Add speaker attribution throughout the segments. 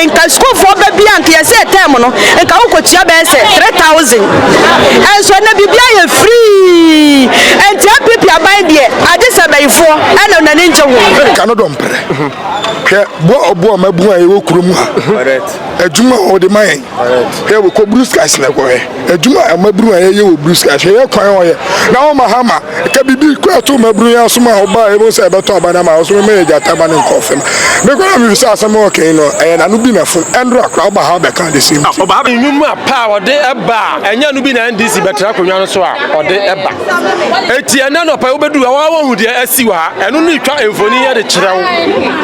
Speaker 1: nka school for baby anka ye say term no nka wo kotua be say 3000 and so na bibia ye free and NPP aban de ade sabayfo ana na ne nje ho
Speaker 2: ka no dompre ke bo mabu aye wo kurom ha adwuma o de mayen ke wo ko bruskas na ko he adwuma amabru aye ye wo bruskas ye kwan o ye na o Mahama ke bibi kwa to mabru ya so ma oba e bo se beto abana ma so me jata ba ne nkofem me ko na mi sa asem o ken no e na no bi na fun endro akra oba ha be kan de sim
Speaker 3: oba ha nyum pa o de eba enya no bi na NDC betra konwa no so a o de eba eti ena no pa obedu wa hu de asi wa eno no twa emfoni ye de kirewo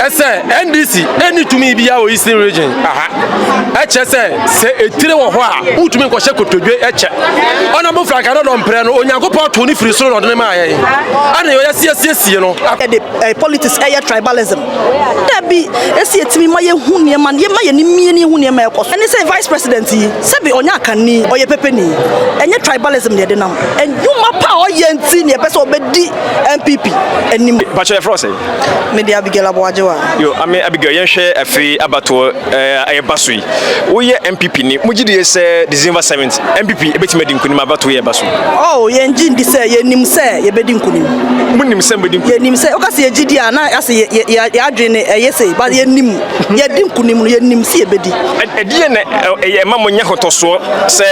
Speaker 3: ese NDC eni tumi bia o Eastern region aha eche se etire wo ho a utumi nko hye kotodwe eche ona mo franka no dompre no onyankopɔ to ni firi so no de ma aye ana yo yasiesie no
Speaker 1: the politics air tribalism that be esi etimi ma ye hu ne ma ye ma ye ni mie ni hu ne ma ekoso ani say vice president yi se be onya kanni oye pepeni enye tribalism de nam enuma pa oye nti ne pese obedi NPP enim
Speaker 3: bacho efrose
Speaker 1: me de Abigail Aboajewa
Speaker 3: yo ame Abigail yen hwe afi abato ayebasui wo ye MPP ni mugidi se December 7th MPP ebetime di nkunim abato ye baso
Speaker 1: oh yen jindi se ye nim se ye bedi nkunim
Speaker 3: munim se bedi
Speaker 1: ye nim se o ka se ye gidi ana ase ye adwene ye se ba ye nim ye di nkunim no ye nim se ye bedi
Speaker 3: edie na ye ma monya hotoso se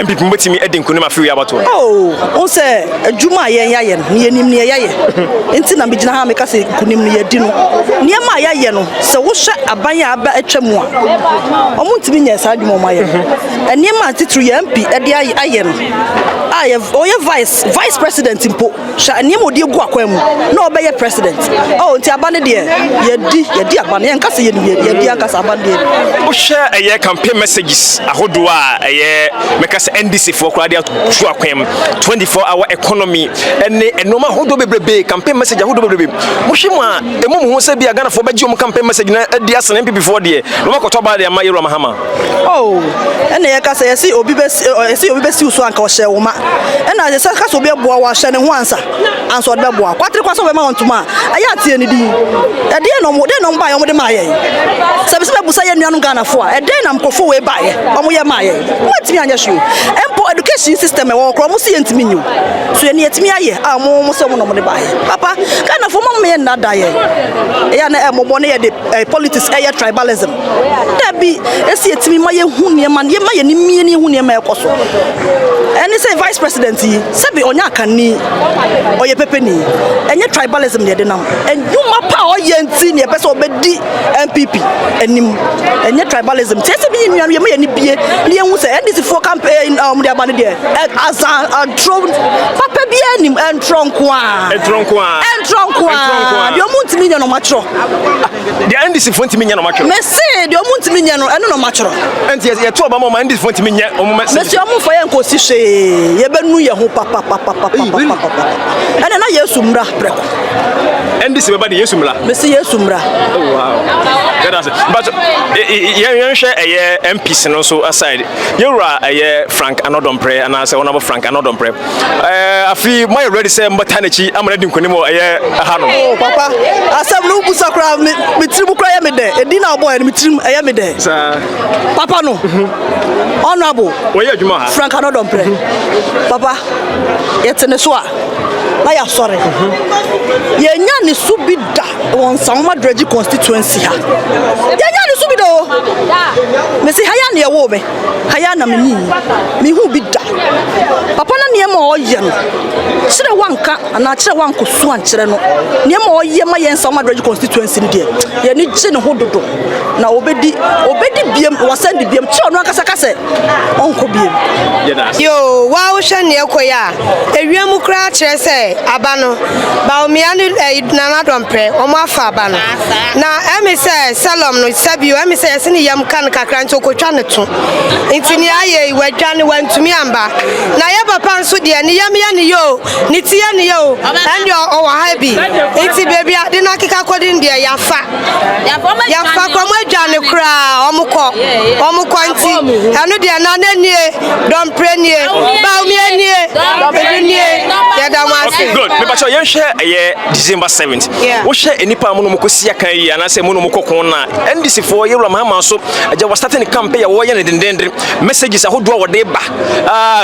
Speaker 3: MPP mbetimi edi nkunim afi abato
Speaker 1: oh on se adwuma ye yaye no ye nim ne ye yaye enti na bigina ha me ka se nkunim no ye di no ne ma yaye no se wo hwe aban ya aba atwamu a omuntimi nya sa adwuma ma ye ene ma titru ye MP edi aye no aye oye vice president impo sha ene ma odi egu akwa mu na obeye president oh nti abane de ye di abane en ka se ye di anka sa abane de
Speaker 3: wo hwe eye campaign messages ahodo a eye meka se NDC for kra de atu akwam 24-hour economy ene enoma ahodo bebrebe campaign message ahodo bebrebe wo hwe mu a emu ho se bia Ghana for beji om campaign message na di asene MPP for de no makoto ba de amayero Mahama
Speaker 1: oh ene ye ka se ye si obi besi uso anka o hye wo ma ena ye se ka so be boa wa hye ne ho ansa anso de boa kwatre kwa so be ma ontuma aya tie ne di e de no ba ye mo de ma ye se be se busa ye nuanu Ghana fo a e de na mkofo we ba ye omo ye ma ye matimi anya hwe empo education system e wo kro mo se ye ntimi nyu so ye ne yetimi aye a mo se mo no mo de ba ye papa Ghana fo mo me na da ye ya na e mo bo ne ye de politics air tribalism that be esi etimi ma ye hu ne ma ye ni mie ni hu ne ma ekoso any say vice president yi se be onya kanni oye pepeni enye tribalism de nam enuma pa oye nti ne pese obedi NPP enim enye tribalism tese bi nnuanu ye ma ye ni bie ne hu se NDC for campaign de abane de azan throne papa bi enim entronko a de omuntimi nya no matro
Speaker 3: the NDC fonti minya no matro
Speaker 1: me say de omuntimi nya no eno no matro
Speaker 3: enti ye to ba ma NDC fonti minya omu message
Speaker 1: me say omu fa ye nkosi hwe ye benu ye ho papa ene na Yesu mra preko
Speaker 3: NDC be ba de Yesu mra
Speaker 1: me say Yesu mra
Speaker 3: oh wow that's but ye hwe eye MPs no so aside yewra eye Frank Anodompre ana say honorable Frank Anodompre afi my ready say mbatanechi amana di nkonimo eye aha no
Speaker 1: oh papa asem no busa kra me tribu kra ye me de edi na boy me trim eye me de papa no honorable
Speaker 3: oye adwuma ha
Speaker 1: Frank Anodompre papa yetene so a na ya sore ye nya ni subida won Nsawam Dredge constituency ha ye nya ni subida o me si haya na ye wo me haya na me hu bi da papa na ne ma oye no kire wanka ana kire wanko su an kire no ne ma oye ma ye Nsawam Dredge constituency de ye ni gye ne hododo na obedi biem wasend biem kire no akasa kase onko biem
Speaker 4: yo wa wo hwe ne ekoya ewiam kra kire se abano Bawumia Anodompre omo afa abano na emi se salom no sabio emi se yesi ne yam kan kakra nto kotwa ne beto intini aye wadwane wantumi amba na ye papa nso de ne yam ya ne yo ne tie ne yo and o wa ha bi inti baby ade na keka kodin de yafa kwa mwadwane kra omukọ nti anu de na nanie don prenie Bawumia nie ya da ma
Speaker 5: okay good me ba cho yen hwe December 7th wo hwe enipa mu no mkosi akan yi anase mu no mkokon na NDC for yewla Mahama so aja was starting campaign ya wo ye ne dendendre messages ahodo wo de ba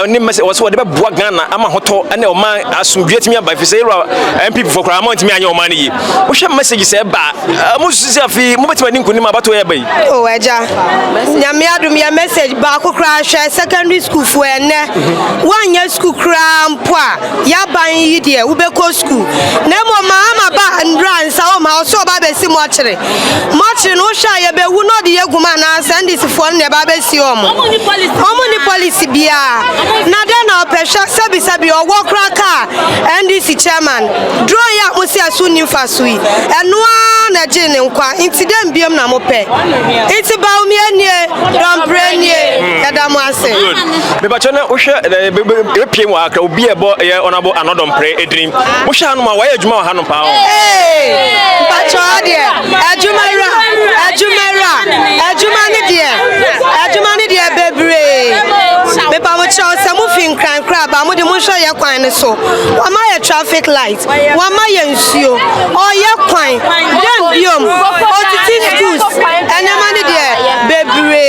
Speaker 5: ni message wo so de ba bua Ghana ama hoto ene o man asumduetimi aba fi say yewla NPP for kra amount mi anya o man yi wo hwe messages e ba mu sisi afi mu betima ni nkonim abato ye ba yi
Speaker 4: o aja nyame adum ya message ba ko kra hwe secondary school fo ene wanya school kra mpoa ya ban yi de wo be ko school na mo Mahama ba ndra Nsawam ma so ba be si mo kire no hwa ye be wu no de yeguma na NDC fo ne ba be si omo ni policy bia na de na opesha sabi owo kra ka NDC chairman draw ya mo si asu ni fasui eno na je ne nkwa incident biom na mo pe iti Bawumia nie don prenie ya da mo ase
Speaker 5: be ba cho na wo hwe pie mu akra obi e bo ye onabo anodom pre edrim wo hwe anu ma wa ye adwuma wa hanu pa
Speaker 4: ba cho de adwuma ni de bebre me ba mo cho se mo fin kran kra ba mo de mo hwe ye kwan ne so wa ma ye traffic light wa ma ye nsuo o ye kwan dem biom o titi schools enema ni de bebre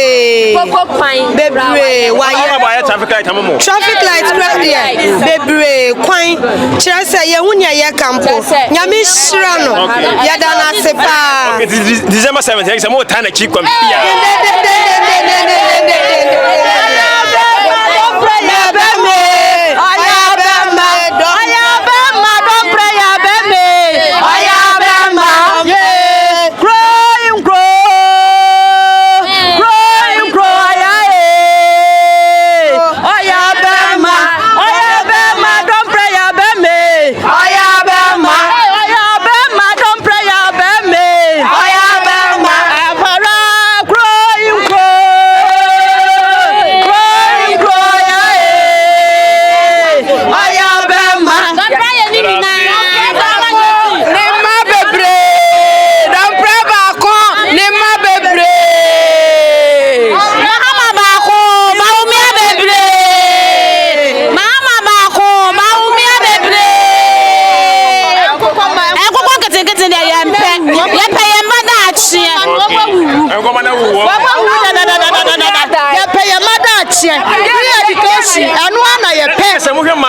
Speaker 4: wa ye traffic light kra de bebre kwan kire se ye hunya ye kampo nyame shira no ya da na sepa
Speaker 5: December 7th say mo tan na chi kwam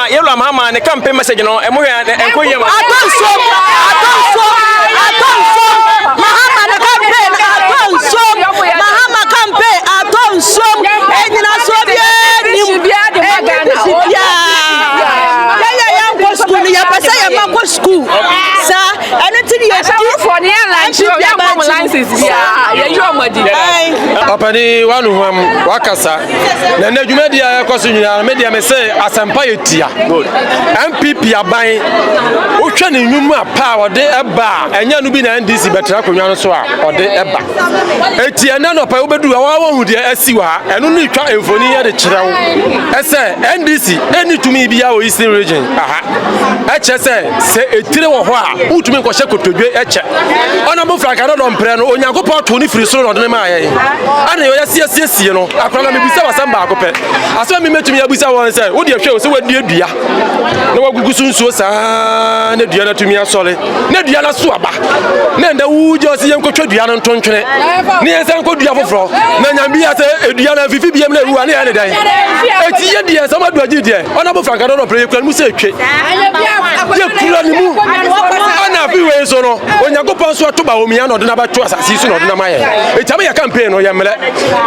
Speaker 5: yewla Mahama ne campaign message no emo ya enkoye ma
Speaker 1: atonso Mahama ne campaign atonso enyina so bia de magana ya go school ya pesa ya ma go school sa anything you do for the lunch ya ma license bia ya yo madi
Speaker 3: Opani wanu hwam wakasa na nadwuma dia yakoso nyina media me say asampa yetia good NPP aban wo hwe ne nwuma pa ode eba enya no bi na NDC betra konwa no so a ode eba etia na no pa wo bedu wa hu dia asi wa eno no twa emfoni ya de kirewo ese NDC eni tumi bia o Eastern region aha eche se etire wo ho a utumi nko hye kotodwe eche ona bo franka no mpre no onyankopɔ to ni firi so no de ma aye ana yo yasie no akwala me bisa wasamba akopɛ aso me metumi ya bisa won se wo de hwe so wadi adua na wagugu sunsuo saa na dua na tumi asole na dua na so aba na nda wujo se yenkotwa dua no ntontwene ne yensa nko dua foforo na nyambia se edua na fifi biem na ewu ane ane dan eti ye die sama dua gidie ona bo franka no pre kura mu se etwe ye kura ni mu ana fi we so no onyankopɔ so to Bawumia no de na ba to asasi so no de na ma ye etame ya campaign no ye mele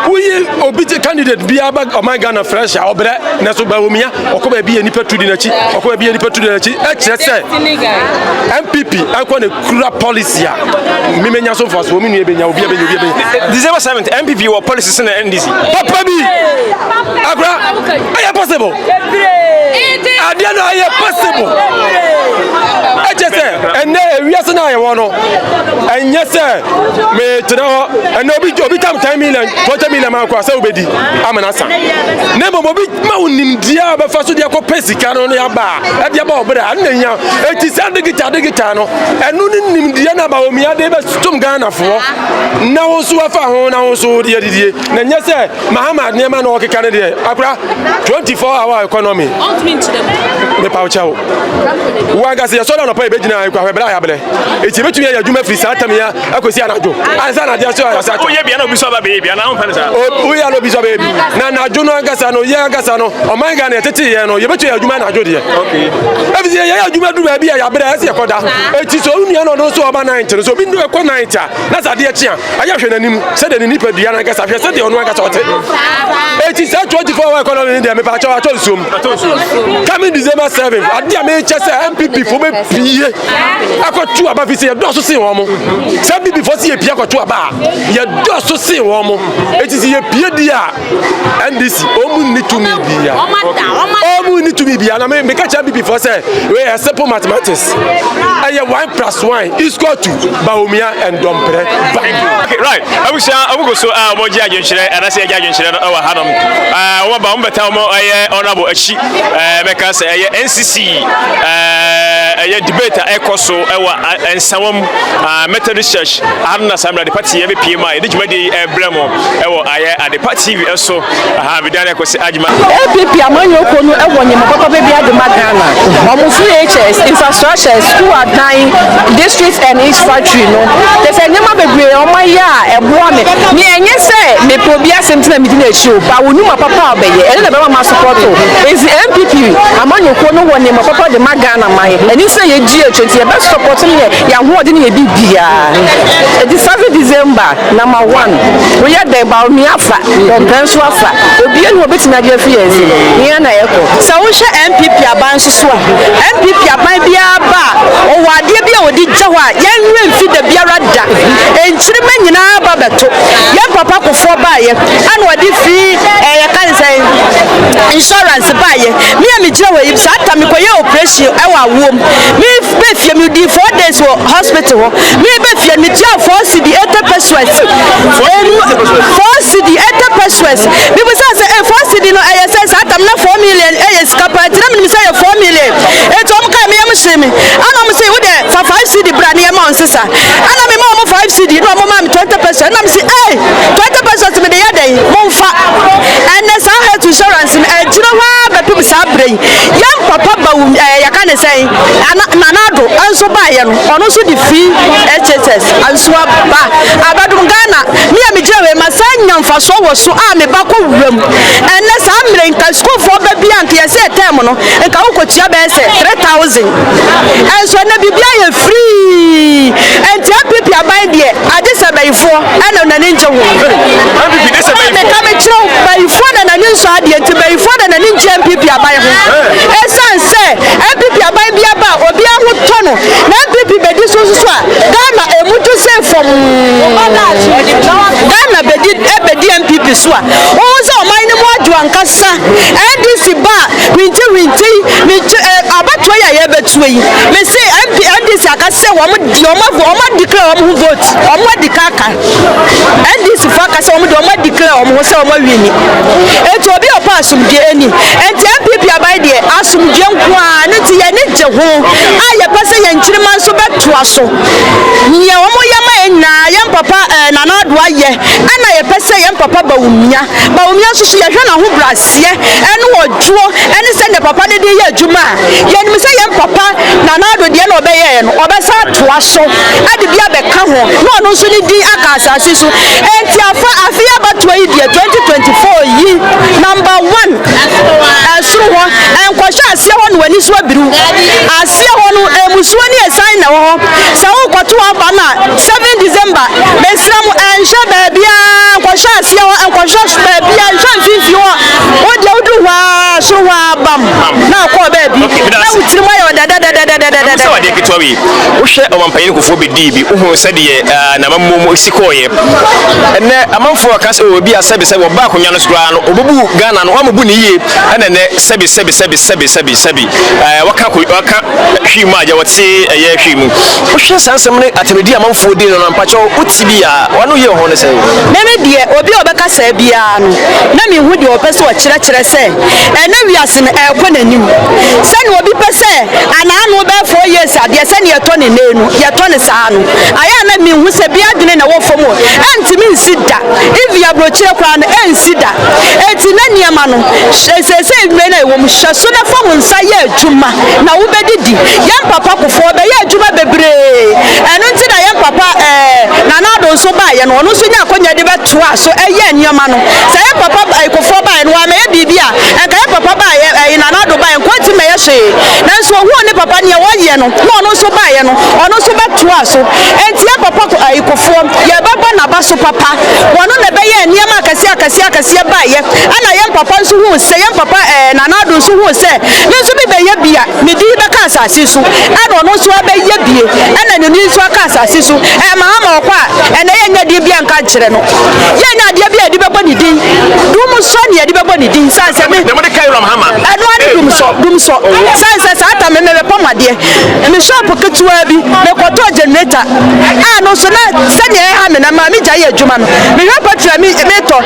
Speaker 3: uyi obiti candidate bia ba oman Ghana fresh obre na so Bawumia okoba bia nipa tudi na chi okoba bia nipa tudi na chi e kire se NPP akwa na kura policy a mimenya so for so minu ebenya obi ebenya
Speaker 5: December 7th NPP wa policies na NDC
Speaker 3: papa bi akra aye possible adia no aye possible eche se ene ewiase na aye wono enye se me tena ho and obi tam 10 million 20 million ma kwa say obedi amana sa na mo obi ma unim dia ba fa so dia ko pesika no ya ba e dia ba obra na nya eti sa digita no enu ni nim dia na Bawumia de be stum Ghana fo na wo so afa ho na wo so dia didie na nya say Mahama ne ma na o keka ne de akura 24-hour economy me pa ucha wo aga se so na no pa e be gina akwa bra ya bele eti betumi ya adwuma free sa tamia akosi anajo ansa na dia so ya sa
Speaker 5: o ye bia na obi so ba baby na ho fa sa
Speaker 3: o ya no bi so baby na najo no agasa no ye agasa no o man ga na tete ye no ye betu ya adwuma najo de okay ebi ye adwuma du ba bia ya bra ese koda eti so unu no so oba 90 so bi ndu e ko 90 na sa de chia aya hwe nanim se de ni pa bia na agasa hwe se de ono agasa ote eti sa 24-hour economy de me pa cha atol sum coming December 7 adia me che se NPP fo be pie akotu aba fi se do so sin wo mo se NPP fo se ye pie akotu aba ye do so sin wo mo eti se ye pie dia NDC omu ni to me bia omu ni to me bia na me ka cha NPP fo se we simple mathematics aye 1 + 1 is equal to Bawumia and Dompre.
Speaker 5: Okay, right. I will go so mo ji agenshire and I say agenshire no wa hanom wo ba umbeta mo honorable achi meka say NCC debate ekoso Nsawam Methodist Church Arna Samra the party e be PMI de jumadi bremo at the party so we done ekosi ajima
Speaker 6: NPP amanyo kono wonye mokoko be bia de Ghana omo CHS infrastructure school at 9 districts and each factory no they say nyama bebre omo ya eboa me enye say me probia semtina me di na chi o ba wonuma papa obeye ene na be ma support o is NPP amanyo kono wonye mokoko de Ghana mai eni say ye gi e best support me ya ho de ne bibia the 7 December number 1 we ya de Bawumia fa don ganso afa obi enu obetina de afiese ni na yeko
Speaker 1: so wo hwe NPP aban so so NPP aban bia ba o wade bia odi gya ho a yenwe mfi da biara da enchiri manyina ba beto ye papa kofo ba ye ana odi fi ye kan say insurance ba ye me am gira we yi sa ta me koye operation e wa wom me be fie me di 4 days for hospital me be fie me tia 4 cedi 80 pesos 4 cedi 80 pesos me be say 4 cedi no e say sa ta me 4 million e skapa tira me say 4 million e to mo ka me am shemi ana mo say wo de 5 cedi bra ne ma on sisa ana me ma mo 5 cedi no mo ma me 20 pesos ana me say 20 pesos me de ya dey mo fa and sa health insurance e jiro wa be people sa brain yam papa ya kan say nanado anso ba ye no ono so di free HSS anso ba abadum Ghana me am jewe ma sa nyamfa so wo so a me ba ko wuram enne sa mre nka school for ba bia nka ye say term no nka wo kotua be say 3000 anso na bibia ye free enti apipi aban de ade se bayifo ena na ne nje ho
Speaker 5: apipi de se bayifo
Speaker 1: me ka me chiro bayifo na ne nso ade enti bayifo na ne nje apipi aban ho esan se apipi aban bia ba obi aho tono na apipi be di so a Ghana emutu se from Ghana be di NPP so a o se o man ni mo adu ankasa NDC ba winti abato ya ye betuwe yi me se NDC akase wo mo declare wo vote wo mo dikaka NDC fa akase wo mo declare wo se wo wini etu obi opa asumdie eni enti NPP abai de asumdie nkoa ne ti ye ne je ho aye pese ye nchirima so beto aso nye wo mo yama enya ye papa na na do aye ana ye pese ye papa Bawumia so ye hwe na ho brasie ene ojuo ene se ne papa de ye adwuma ye nim se ye papa na na do de na obeye no obesa to aso ade bia be ka ho no no so ni din aka asase so enti afia bato yi de 2024 yi number 1 asuru ho enkwahwe asie ho no wani so abiru asie ho no emusuo ni esan na ho sa wo kwato aba na 7 December mesram enhwe baabia enkwahwe asie ho enkwahwe baabia enhwe mfifi ho wo de odu ho so ho abam na akọ baabi na wutiri mo ayo dada
Speaker 5: So what they get to be? We share our campaign for BDB. Who said the Namamu Sikoye. And a month for a castle will be a service of back on Janus Gran, Obu Ghana, and Wamabuni, and then Sebi. What can't she imagine what say a year? We share some at a medium for dinner on Pacho Utibia. One year on the same.
Speaker 1: Maybe dear, Obi Obaka Sebiano. Nami would your person what Chira say. And then we are in a new. Send will be per se, and I know about 4 years. I send your Tony name, your Tony San. I am me who said, be a dinner for more. And to me, sit that. If you have brought your crown and sit that. It's in any man. She says, when I will shut sooner from Saya Juma. Now, we did young papa for the year Juma Bebre. And until I am papa, Nanado so by and one who's in a conya debate to us. So a year, your man. Say, papa, I go for by and one may be beer. And I papa by in another by and quite to me. That's what one papa near 1 year. No, so by and on also back to us. And your papa, I perform your baba Nabaso papa. One on the bay and Yama Cassia by ye. And I am papa who say, papa and another who say, let's be by your beer, Medina Casa Sisu. I don't know so by your beer. And then you need to Casa Sisu. And Mahama and I ain't the Bian Cancerano. Yana dear beer, the Baboni Din. Dumusoni, the Baboni Din, Sans and the Cairo Mahama. I don't Dumso. Sans Atam and the Poma dear. And the shop of Kutuabi, the Quato generator. I know so that Sanya Ham and Mammy Jaya Juman. We have a meto,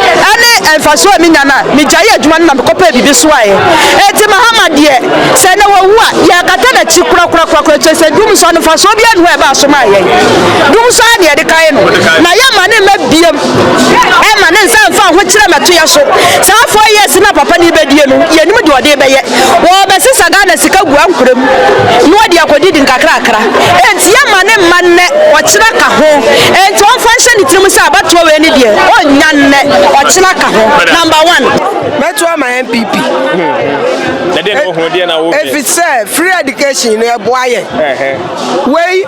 Speaker 1: and Faso Minana, Mijaya Juman, Cope, this way. It's Mahama dear. Send what? Yakata, Chipra, said Dumson for Sobian Weba Somalia. Dumsania, the Kaino. Nayamane met Biam. Emma and San Fan, which I'm at Yaso. Some 4 years in a papa Nibedian, Yanudu a day by yet. Well, my sister Gana Sika Guamprum. No idea what did in Kakra. And Yamane Mane, or Chiraka home. And to function it to Musa, but to any dear. Oh, Nane, or Chiraka home. Number 1.
Speaker 7: Metro my NPP. If it's free education, you're boy. Way,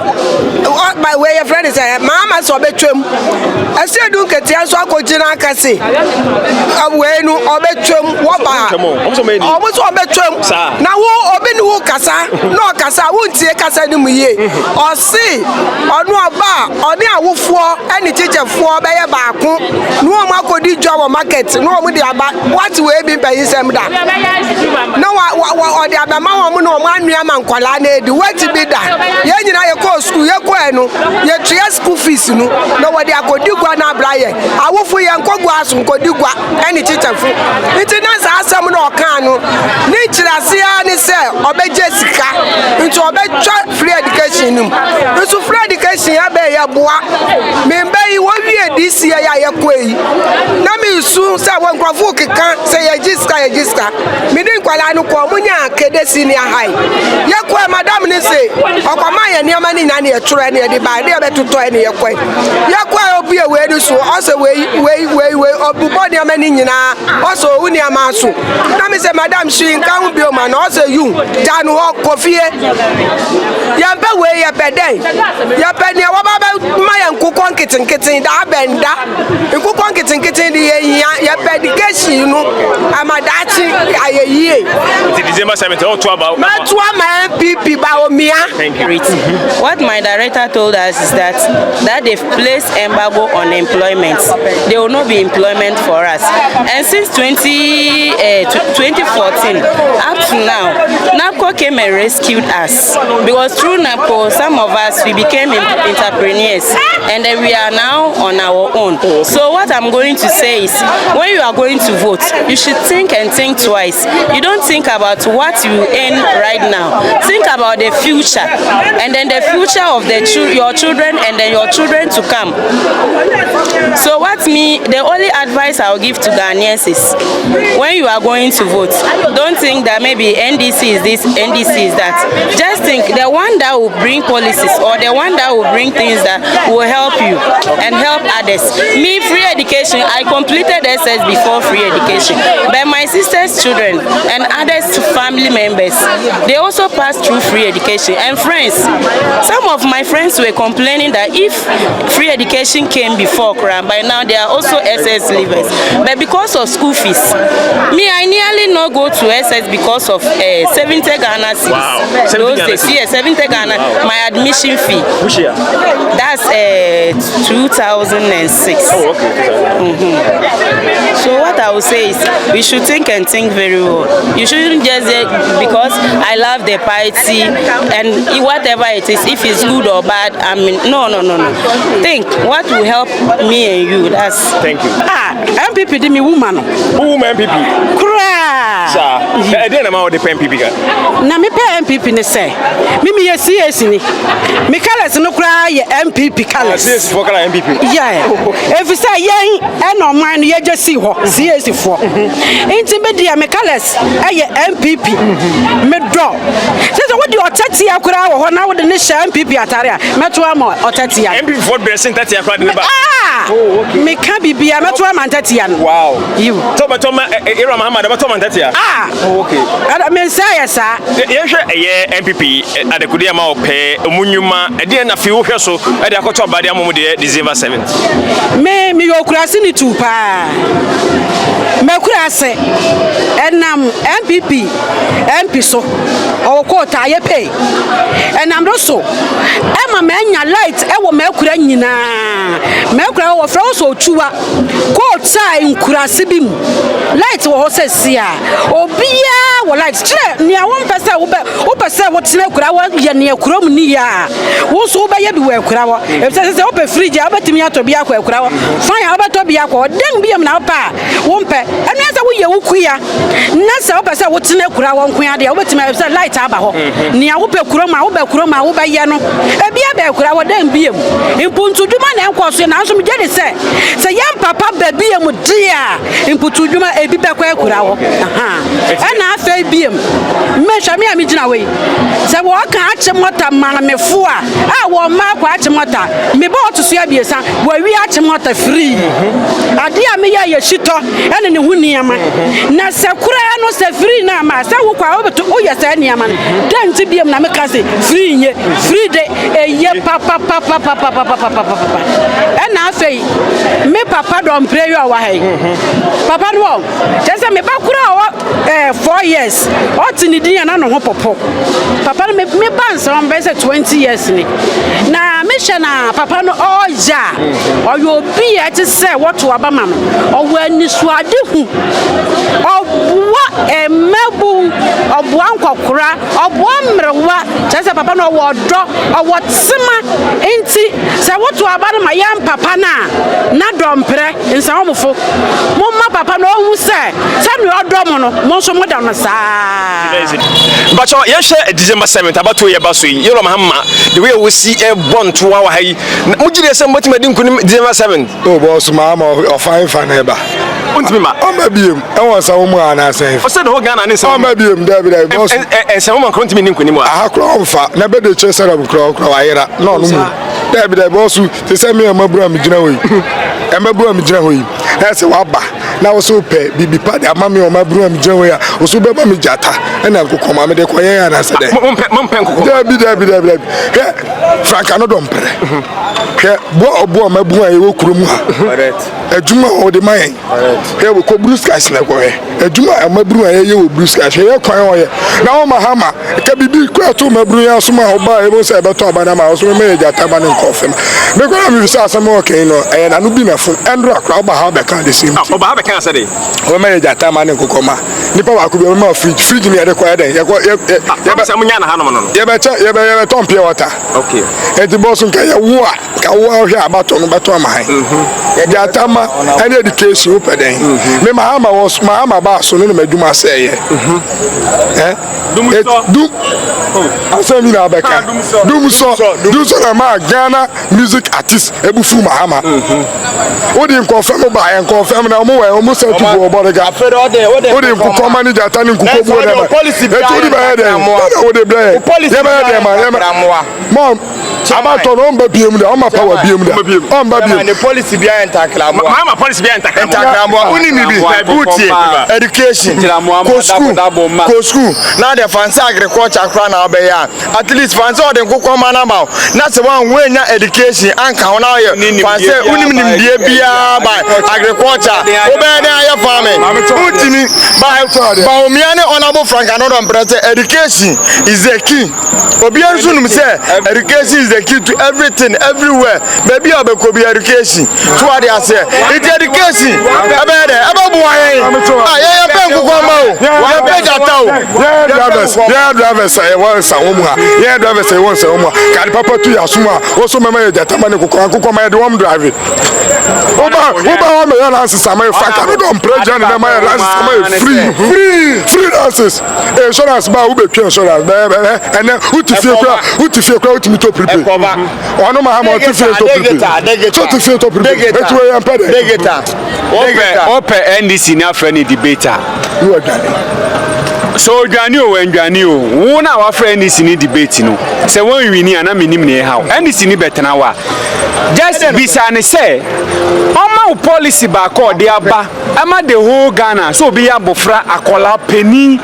Speaker 7: what my way of friend is Mama saw between. I still don't get the answer. I could Kasi. Away no obetrum, Waba. Almost obetrum. Now, Obenu Casa, no Casa, won't see Casa Numuye. Or see, or no bar, or near Woof, any teacher for by a bar. No one could do job market, no one about what way be by his emda. No, what the Abama no man, Yaman Qualane, the way to be done. Yen and I go school, your queno, your 3 school fees, no, nobody I could do Guana Brian. I will for young Coguas and could do any teacher. It's a nice some no cano. Nature, I see, I say, obey Jessica into obey free education. It's free education, I bear your boy. Maybe 1 year this year, I acquay. Nami soon say one Quafuki can't say a Jista. Meaning Qualano Comunia, Kede Senior High. Yakwa, Madame, say, Okamaya, near money, and near train near the by there to 20 year quay. Yakwa, be away to so also way, or Bubonia Menina, also Unia Masu. Nami say, Madame, she can't be a man, also you, Jan Walk Coffee. Yampa way a bed day. Yapenia, what about my uncle Conking kitten, that benda? You cook on kitten, your education, you know, I'm a dachi, I year. December 7th, all about my NPP Bawumia.
Speaker 8: What my director told us is that they've placed embargo on employment. There will not be employment for us. And since 2014 up to now, NAPCO came and rescued us. Because through NAPCO, some of us, we became entrepreneurs. And then we are now on our own. So what I'm going to say is, when you are going to vote, you should think and think twice. You don't think about what you earn right now. Think about the future, and then the future of your children, and then your children to come. So the only advice I'll give to Ghanaians is, when you are going to vote, don't think that maybe NDC is this, NDC is that. Just think the one that will bring policies, or the one that will bring things that will help you and help others. Me, free education, I completed had SS before free education, but my sister's children and others family members, they also passed through free education. And friends, some of my friends were complaining that if free education came before Quran, by now they are also SS leavers. But because of school fees, me, I nearly not go to SS because of 70 Ghana cedis.
Speaker 5: Wow.
Speaker 8: Those days, yes, 70 Ghana, my admission fee.
Speaker 5: Which year?
Speaker 8: That's 2006.
Speaker 5: Oh, okay.
Speaker 8: So what I would say is, we should think and think very well. You shouldn't just say, because I love the party and whatever it is, if it's good or bad, I mean, no. Think what will help me and you. That's.
Speaker 5: Thank you.
Speaker 9: MPP di mi woman.
Speaker 5: Woman MPP.
Speaker 9: Kura.
Speaker 5: Sir, I didn't know the MPP guy.
Speaker 9: Na me pe MPP ne say. Me ye CS ni. Me colors no kura ye MPP colors.
Speaker 5: CS for color MPP.
Speaker 9: Yeah. If you say yen e no man ye just see ho CS for. Enti me dia me colors ye MPP. Me do. Say what the otati akura wo ho na wo de ne sha MPP atare a meto am otati ya.
Speaker 5: MPP for dressing 30 akura de ba.
Speaker 9: Oh, okay. Me can be meto am antati ya.
Speaker 5: Wow.
Speaker 9: You.
Speaker 5: Toma era Mahama da toma antati ya.
Speaker 9: Oh, okay. Ada me say yes sir.
Speaker 5: Ye hwe MPP adekudi ama ope omunyuma e de na fi wo hwe so e de akoto bade amomu de December 7th.
Speaker 9: Me yokurasi ni tu pa. Me kurase enam MPP MP so o ko ta ye pay enam do so e ma nya light e wo me kura nyina me kura wo fra so tuwa ko ta nkurase bi mu light wo ho sesia obia wo light kire ne a wo mpese wo pese wo tene kura wo ye ne kura mu ni ya wo so ba ye bi wo kura wo e se wo pe fridge a batimi ato bi akwa kura wo fan ya bato bi akwa den bi am na pa wo mpe enu asa wo ye wo kuya na se wo pese wo tene kura wo nko ya de wo batimi se light aba ho ne a wo pe kura ma wo ba kura ma wo ba ye no e bia ba kura wo den bi am impuntu duma na enko so na so me je de se yam papa ba bi am dia impuntu duma e bi ba kwa kura wo na afa bi am me hwa me am gina we se wo ka ache mota ma me fo a wo ma kwa ache mota me ba otusu ya biesa wo wi ache mota free ade a me ya ye shito ene ne hu niama na se kura no se free na ma se wo kwa obeto o ye se niama dan ti biam na me ka se free nye free de ye papa ena afei me papa don pray you wa hai papa no just me ba kura 4 years o ti ni din na no ho popo papa me ban some be 20 years ni na me hwe na papa no oja o yo bi e ti se what to abama no o wa ni suade hu obua emebu obua nkokora obua mrewa just papa no wo do o wo tsema enti se what to abana ma yam papa na dompre Nsawam fo momma papa no hu se me odom no mo so mo da no saa
Speaker 5: but you share December 7th about 2 years baso yi Mahama the way we see a born to our high mujire se moti madi nkunim December 7th
Speaker 2: oh boss Mahama o fine eba
Speaker 5: untimi ma
Speaker 2: o mabiem e won Nsawam ana sen
Speaker 5: o se the whole Ghana ni
Speaker 2: o mabiem da boss
Speaker 5: Nsawam nkuntimi nkunim
Speaker 2: aha kro mfa na be de che serem kro wayera no no mu da boss se se me mabura mi gina we e mabura mi gina we e se waba na wo so pe bibi pa de amame o mabura mi gina we a wo so be ba mi jata e na nkokoma me de koye ya na se de
Speaker 5: mompe nkokoma
Speaker 2: da ke franka no dompre ke bo mabu aye wo kurom ha adwuma o de mayen ke wo ko blue skies na ko he adwuma maburu aye ye wo blue skies ye kwan o ye na wo Mahama ke bibi kwa to maburu ya so ma ho ba e bo se be to abana ma so me jata ba ne nkofem me ko na mi sa asem o ke no e na no bi na fun endro akra o ba ha be kan de sim
Speaker 5: o ba ha be kan ase de
Speaker 2: o me jata ma ne nkokoma nipa wa ko bi ma fridge ni de ko ya den ye
Speaker 5: ba se munya na ha no no
Speaker 2: ye be ton pure water
Speaker 5: okay
Speaker 2: e di boss nka ye wo a ka wo hwe abato no beto amahan ye jata ma any education open den me Mahama ba so no madwuma say ye dum asemi na beka dum so na ma Ghana music artist ebufu Mahama o di nko fa mo ba I am confirm na mo almost set to go about ga odi nkukọ manager tani nkukọ bu na policy bi odi ba dey o dey blay ye ba dey ma mom abato no mba biem da o ma power biem da o mba biem
Speaker 10: the policy bi enter klamo
Speaker 5: Mahama policy bi enter
Speaker 10: klamo uni mi bi education go school now the fancy agriculture kra na be ya at least fancy o dey nkukọ mana ba na se wan we nya education anka ho na ye fancy uni mi nimdie bia ba agriculture o be na ya farming utimi ba Bawumia ne honorable Frank anodo mprese education is the key obi ansu num say education is the key to everything everywhere baby obeko bi education so what they say it education ebe de ebe bu ayen ye pe nkukọ ma o ye pe jata o
Speaker 2: ye drivers say won sa wo mu ha ye drivers say won sa wo mu ha ka papa tu ya suma wo so mama ye jata ma ne nkukọ ma ye de won drive oba o me ya na sisa ma fa ka no don pressure na ma ya na sisa ma free dances insurance ba wo be twa insurance and then utifie kwa utimi to prepare ono Mahama utifie to prepare so utifie to prepare etu we am pede
Speaker 10: degeta
Speaker 11: ope NDC na friend debater
Speaker 2: you are
Speaker 11: so dwani o wandwani o wo na wa friend NDC ni debate no se won wini ana minim ne how NDC ni betena wa just bisa ne say oma policy ba ko de aba ama the whole Ghana so be abofra akola penny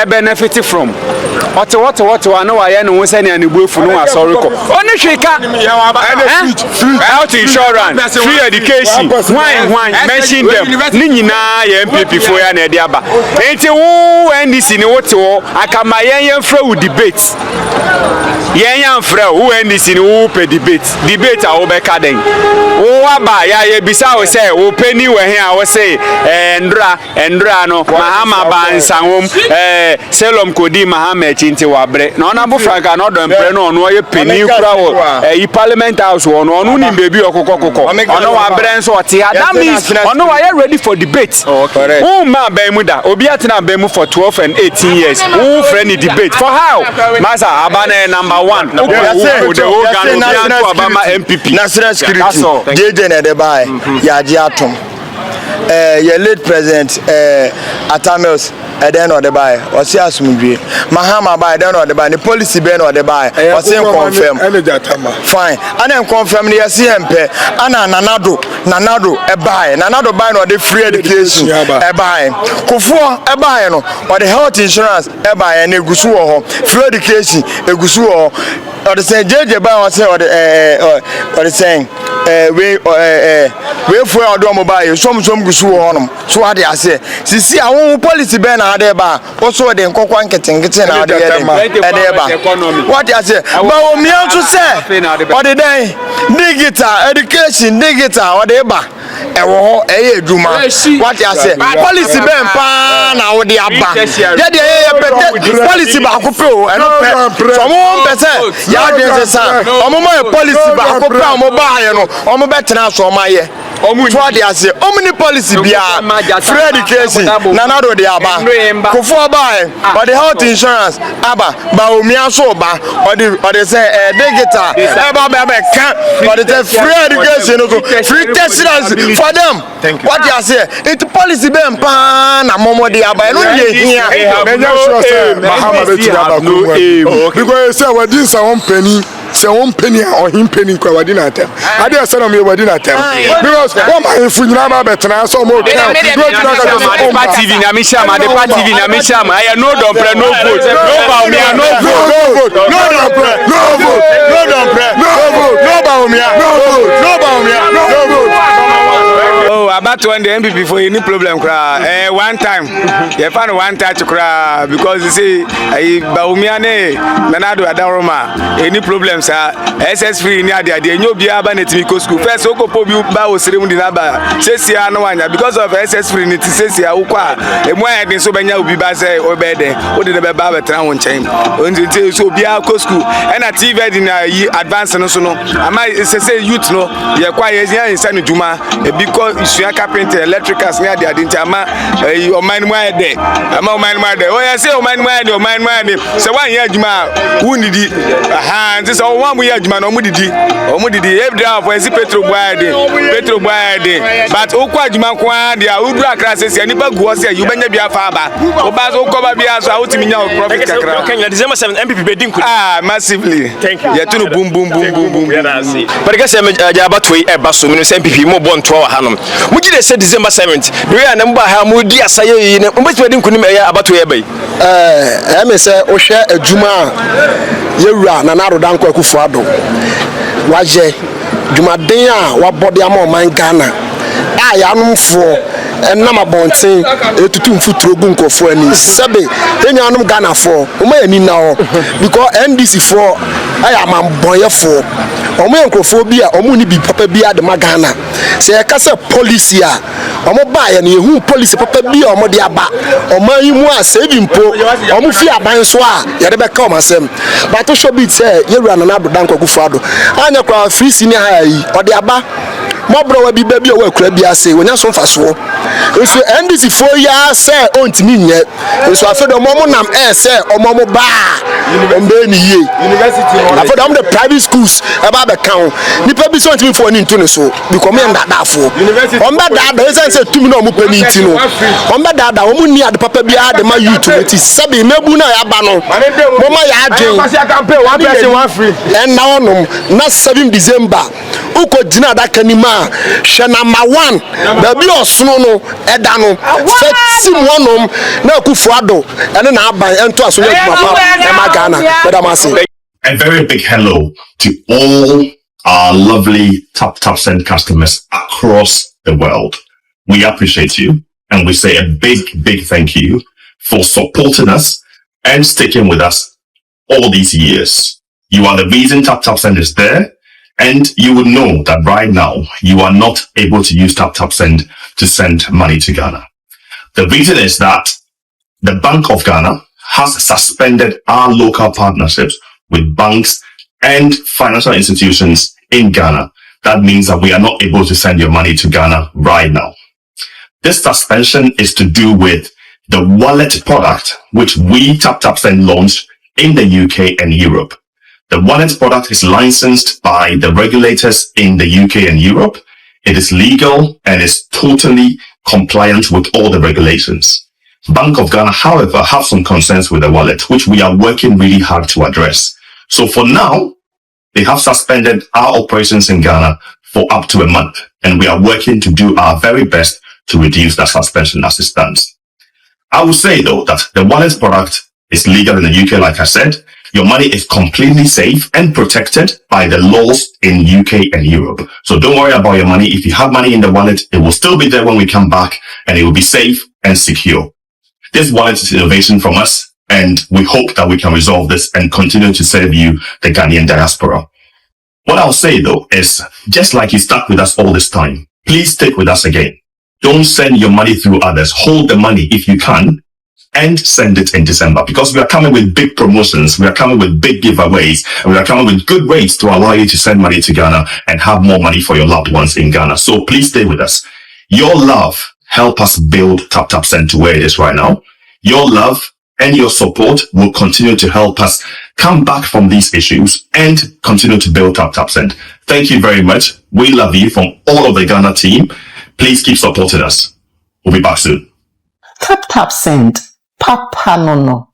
Speaker 11: e benefit from what na wa ye no se ne anebuefu no asori ko oni hweka health insurance free education why mention them ni nyina ye NPP fo ya na de aba enti wo NDC ni wote wo akama yen fra wo debate yen fra wo NDC ni wo pe debate a wo be ka den wo aba ya ye bisa wo say wo penny we he a wo say endra no Mahama ba Nsawam Selom kodi Mahama enti wa bre na ona bu Franka no do mpre no ono ye penny kura wo yi parliament house wo no onu ni bebi okokoko ono wa bre nso ote that means ono wa ye ready for debate who ma ban mu da obi atena ban mu for 12 and 18 years who friend debate for how masa abana number 1 the whole Ghana to Obama NPP
Speaker 10: national security JJ na de bai ya ji atom your late president Atamels eden or the buy or see asumdwe Mahama buy eden or the buy the policy ben or the buy or say confirm fine and confirm the CMP ana nanado buy no the free education buy kufuo buy no or the health insurance buy and egusu ho free education egusu ho or the say JJ buy or say or the saying we for odo mo buy some gusu ho no so what they say sisi awon policy ben na dey ba also dey nkokwa nkete na dey dey ba what they say Bawumia to say or the day digital education digital or dey ba ewo ho eduma what they say policy ben pa na wo dey aba dey policy ba ko pe o eno pe so mo be say ya dey say omo mo policy ba ko pe omo ba ye no omo betena so ma ye what they say omni policy bia free education nanado dey aba kofo buy or the health insurance aba Bawumia so ba or the say digital eba be kan or the free education free testers for them what they say it policy be mpa na momo dey aba no dey hia
Speaker 2: menya sure say Mahama be tira ba ko because say we din sa one penny or him penny kwa wadi na tem ade say no me wadi na tem because one man funyina ba betena so mo kan
Speaker 11: TV na mi shama the party TV na mi shama I no don pre no vote no Bawumia no vote
Speaker 2: no Bawumia no vote
Speaker 11: oh about when the NPP for any problem kra one time you find one touch kra because you see Bawumia ne nanado adaroma any problems SS free ni ade enyo bia ba na timi ko school first okopo bi ba osirem di na ba sesia no wanya because of SS free ni sesia wo kwa emu ayedin so benya obi ba say obede wo de be ba betra won chen onti so bia ko school na TV di na yi advance no so no ama say youth no ye kwa ye insani juma because isuya
Speaker 2: carpenter electricals near the adintama or mine my day ama mine my day oh I say oh mine my day so 1 year juma who need it aha this all 1 year juma no mudidi every day for petro boy but okwa juma kwa dia udu akra se ni bagu se you benya bia fa ba oba so ko ba bia so awotimi nya profit kakra
Speaker 5: Kenya December 7 MPP bedin ku
Speaker 2: massively ya tunu boom
Speaker 5: but guess ja abatwe e ba so minu MPP mo bon to wa hanom mu gide se December 7th we ya na mba ha mu di asaye yi ne mbeti bedin ku ni ya abatwe e bai
Speaker 12: me se o hwe adwuma yewura na narodan kwa kufuado waje dwumaden a wabode ama man Ghana a ya nomfo enam abonten etutu mfuturo gu nkofo ani sebe enyanum Ghana for o ma yani na ho because NDC for aya man boyefo o ma nkofo bi a o mu ni bi papa bi ade ma Ghana se e kase policy a o mo ba ya na ehu policy papa bi a o mo de aba o ma yi mu a se bi mpo o mo fi aban so a ya de be ka o ma sem but to show bit say yewura na adodan kwakufu ado anya kwa free senior high yi o de aba mobro wa bi baby o wa kura bi ase wonya so mfaso so NDC 4 years say ontimi nye so afedo momo nam say omomo ba ombe ni ye university afedo am the private schools eba be kan nipa bi so ontimi fo ni ntu so because me ndada fo omba dada e say tumi na omo pani nti no omba dada omo ni ade papa bi ade ma youth meti sabi mebu na ya ba no moma ya adwen one person one free and now no na 7 December uko jina da kanima hwe number 1 baby osono no eda no setim wonom na akufuado ene na aban ento aso ya papa e ma Ghana madam ase.
Speaker 13: A very big hello to all our lovely Taptap Send customers across the world. We appreciate you and we say a big thank you for supporting us and sticking with us all these years. You are the reason Taptap Send is there. And you would know that right now, you are not able to use Taptap Send to send money to Ghana. The reason is that the Bank of Ghana has suspended our local partnerships with banks and financial institutions in Ghana. That means that we are not able to send your money to Ghana right now. This suspension is to do with the wallet product, which we Taptap Send launched in the UK and Europe. The wallet product is licensed by the regulators in the UK and Europe. It is legal and is totally compliant with all the regulations. Bank of Ghana, however, have some concerns with the wallet, which we are working really hard to address. So for now, they have suspended our operations in Ghana for up to a month, and we are working to do our very best to reduce that suspension as it stands. I will say though that the wallet product is legal in the UK, like I said. Your money is completely safe and protected by the laws in UK and Europe. So don't worry about your money. If you have money in the wallet, it will still be there when we come back and it will be safe and secure. This wallet is innovation from us, and we hope that we can resolve this and continue to serve you, the Ghanaian diaspora. What I'll say though is, just like you stuck with us all this time, please stick with us again. Don't send your money through others. Hold the money if you can, and send it in December, because we are coming with big promotions, we are coming with big giveaways, and we are coming with good rates to allow you to send money to Ghana and have more money for your loved ones in Ghana. So please stay with us. Your love help us build Taptap Send to where it is right now. Your love and your support will continue to help us come back from these issues and continue to build Taptap Send. Thank you very much. We love you from all of the Ghana team. Please keep supporting us. We'll be back soon.
Speaker 14: Taptap Send. Papa no.